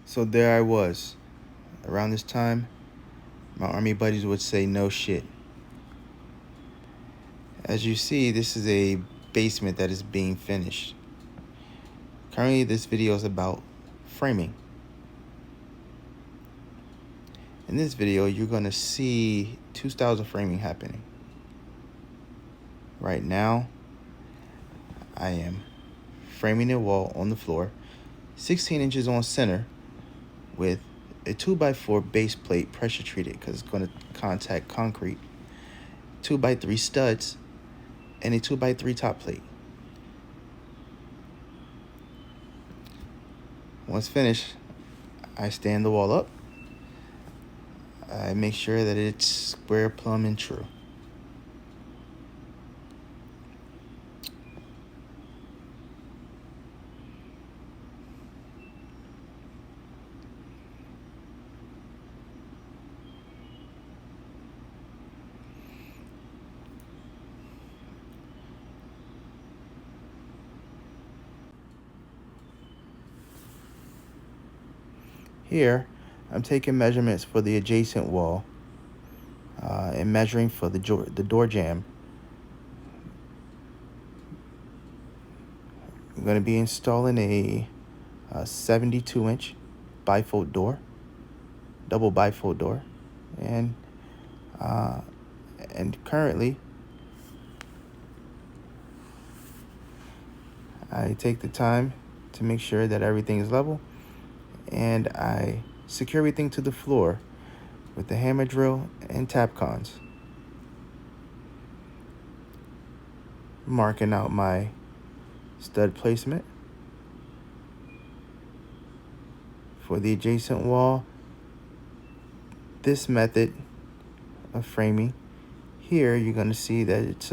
So there I was. Around this time, my army buddies would say no shit. As you see, this is a basement that is being finished. Currently, this video is about framing. In this video, you're going to see two styles of framing happening. Right now, I am framing a wall on the floor, 16 inches on center, with a 2x4 base plate pressure treated because it's going to contact concrete, 2x3 studs, and a 2x3 top plate. Once finished, I stand the wall up. I make sure that it's square, plumb, and true. Here, I'm taking measurements for the adjacent wall and measuring for the door jamb. I'm going to be installing a 72-inch bifold door, double bifold door, and currently I take the time to make sure that everything is level, and I secure everything to the floor with the hammer drill and Tapcons. Marking out my stud placement. For the adjacent wall, this method of framing, here you're going to see that it's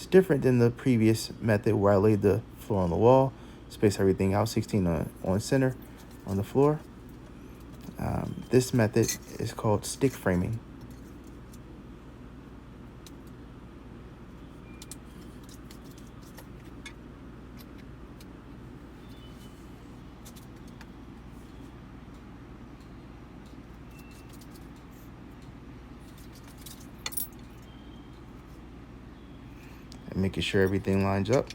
different than the previous method where I laid the floor on the wall, space everything out 16 on center on the floor. This method is called stick framing. And making sure everything lines up.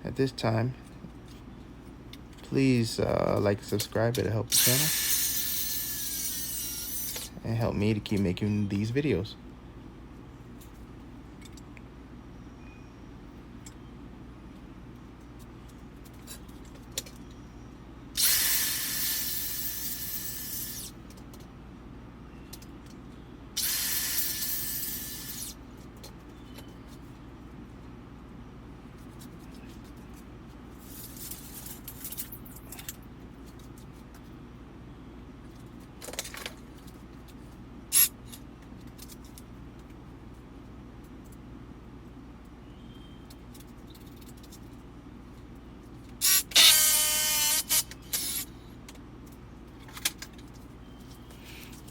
At this time, please like and subscribe. It'll help the channel and help me to keep making these videos.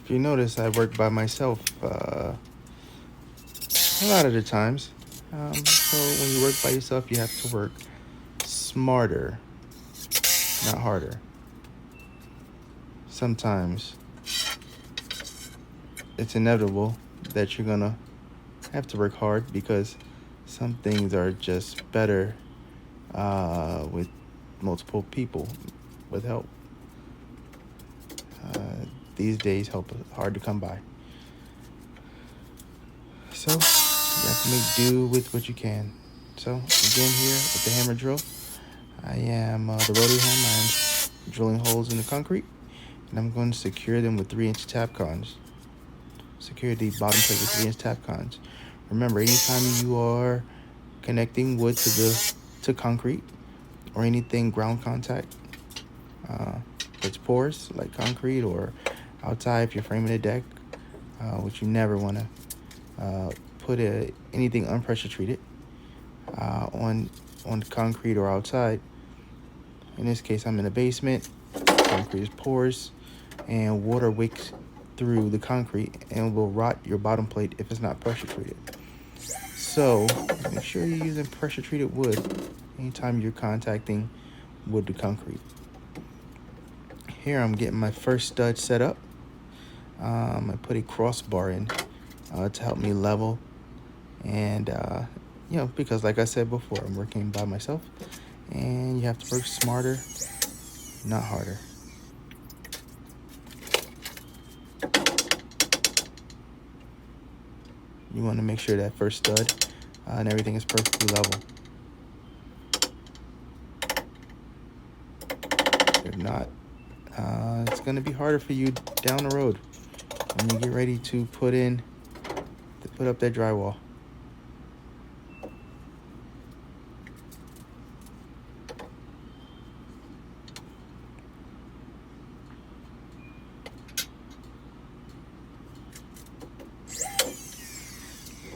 If you notice, I work by myself a lot of the times. So when you work by yourself, you have to work smarter, not harder. Sometimes it's inevitable that you're gonna have to work hard because some things are just better with multiple people with help. These days, help is hard to come by. So you have to make do with what you can. So again, here with the hammer drill, I am the rotary hammer. I'm drilling holes in the concrete, and I'm going to secure them with 3-inch Tapcons. Secure the bottom plate with 3-inch Tapcons. Remember, anytime you are connecting wood to concrete or anything ground contact, it's porous like concrete, or outside if you're framing a deck, which you never want to put anything unpressure treated on concrete or outside. In this case, I'm in a basement. Concrete is porous, and water wicks through the concrete and will rot your bottom plate if it's not pressure treated. So make sure you're using pressure treated wood anytime you're contacting wood to concrete. Here I'm getting my first stud set up. I put a crossbar in to help me level, and you know, because like I said before, I'm working by myself, and you have to work smarter, not harder. You want to make sure that first stud and everything is perfectly level. If not, it's going to be harder for you down the road when you get ready to put up that drywall.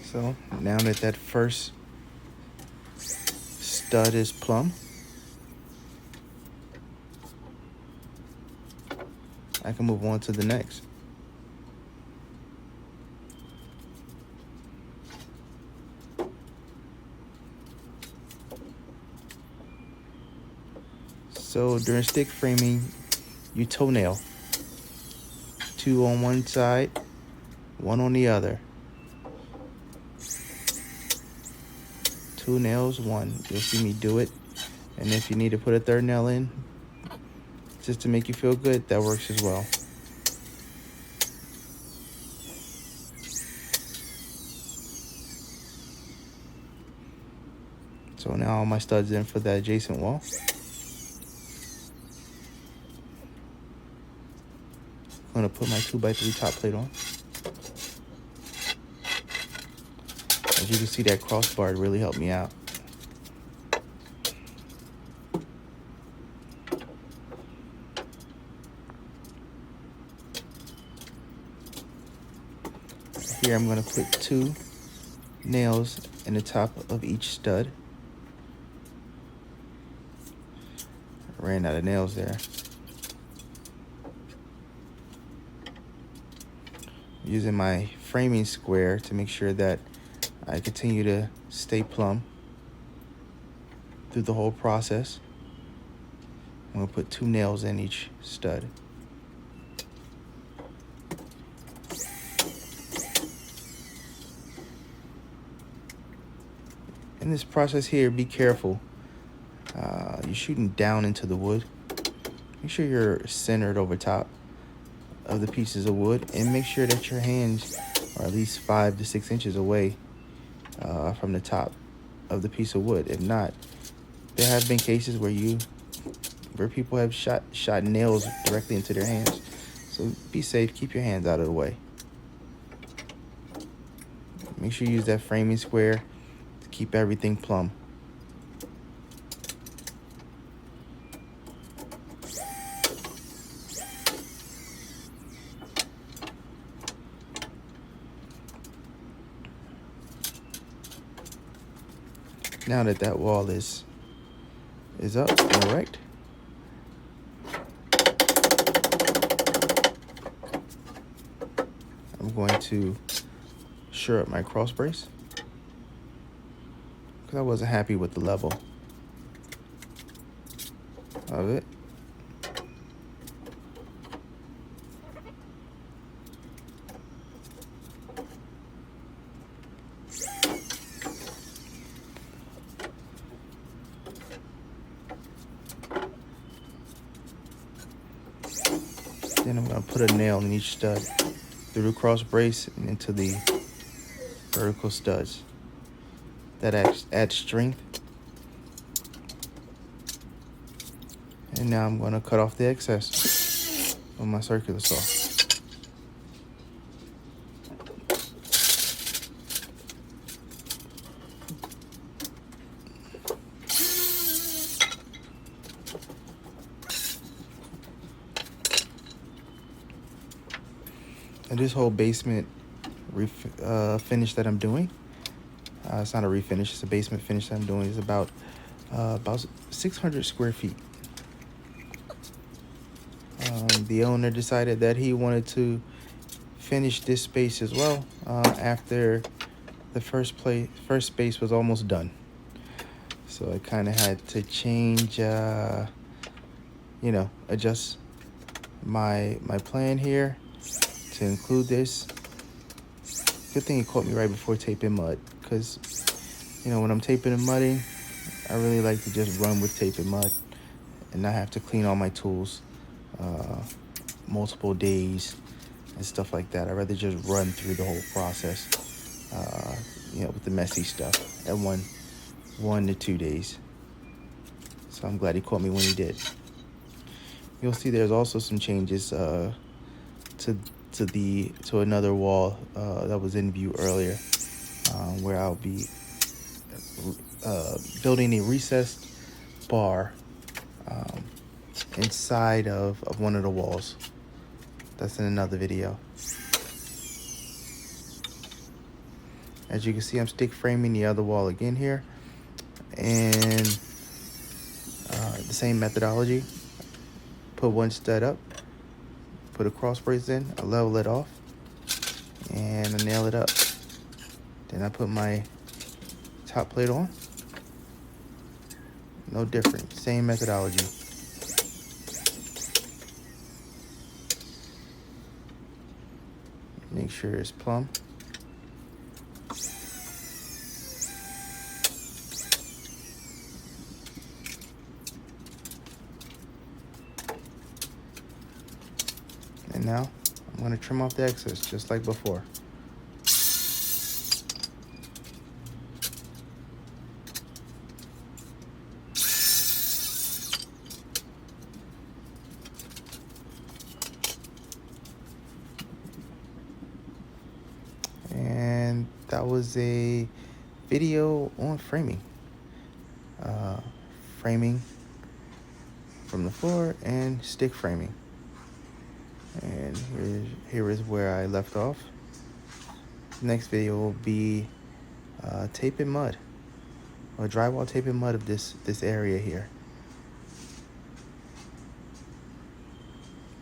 So now that first stud is plumb, I can move on to the next. So during stick framing, you toenail. 2 on one side, 1 on the other. 2 nails, 1. You'll see me do it. And if you need to put a third nail in, just to make you feel good, that works as well. So now all my studs in for that adjacent wall. I'm gonna put my 2x3 top plate on. As you can see, that crossbar really helped me out. Here I'm gonna put 2 nails in the top of each stud. I ran out of nails there. Using my framing square to make sure that I continue to stay plumb through the whole process. I'm gonna put 2 nails in each stud. In this process here, be careful. You're shooting down into the wood. Make sure you're centered over top of the pieces of wood, and make sure that your hands are at least 5 to 6 inches away from the top of the piece of wood. If not, there have been cases where people have shot nails directly into their hands. So be safe, keep your hands out of the way. Make sure you use that framing square to keep everything plumb. Now that wall is up and erect, I'm going to shore up my cross brace because I wasn't happy with the level of it. Then I'm going to put a nail in each stud through the cross brace and into the vertical studs. That adds strength. And now I'm going to cut off the excess on my circular saw. And this whole basement finish that I'm doing, it's not a refinish, it's a basement finish that I'm doing, is about 600 square feet. The owner decided that he wanted to finish this space as well after the first space was almost done. So I kind of had to change, adjust my plan here to include this. Good thing it caught me right before taping mud, because when I'm taping and mudding, I really like to just run with tape and mud and not have to clean all my tools multiple days and stuff like that. I'd rather just run through the whole process, with the messy stuff at 1 to 2 days. So I'm glad he caught me when he did. You'll see there's also some changes to another wall that was in view earlier, where I'll be building a recessed bar inside of one of the walls. That's in another video. As you can see, I'm stick framing the other wall again here, and the same methodology. Put one stud up, put a cross brace in, I level it off, and I nail it up. Then I put my top plate on. No different, same methodology. Make sure it's plumb. And now I'm going to trim off the excess just like before. And that was a video on framing. Framing from the floor and stick framing. And here is where I left off. Next video will be tape and mud, or drywall tape and mud of this area here.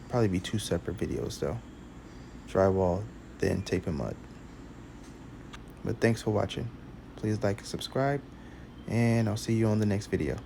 Probably be 2 separate videos though. Drywall, then tape and mud. But thanks for watching. Please like and subscribe, and I'll see you on the next video.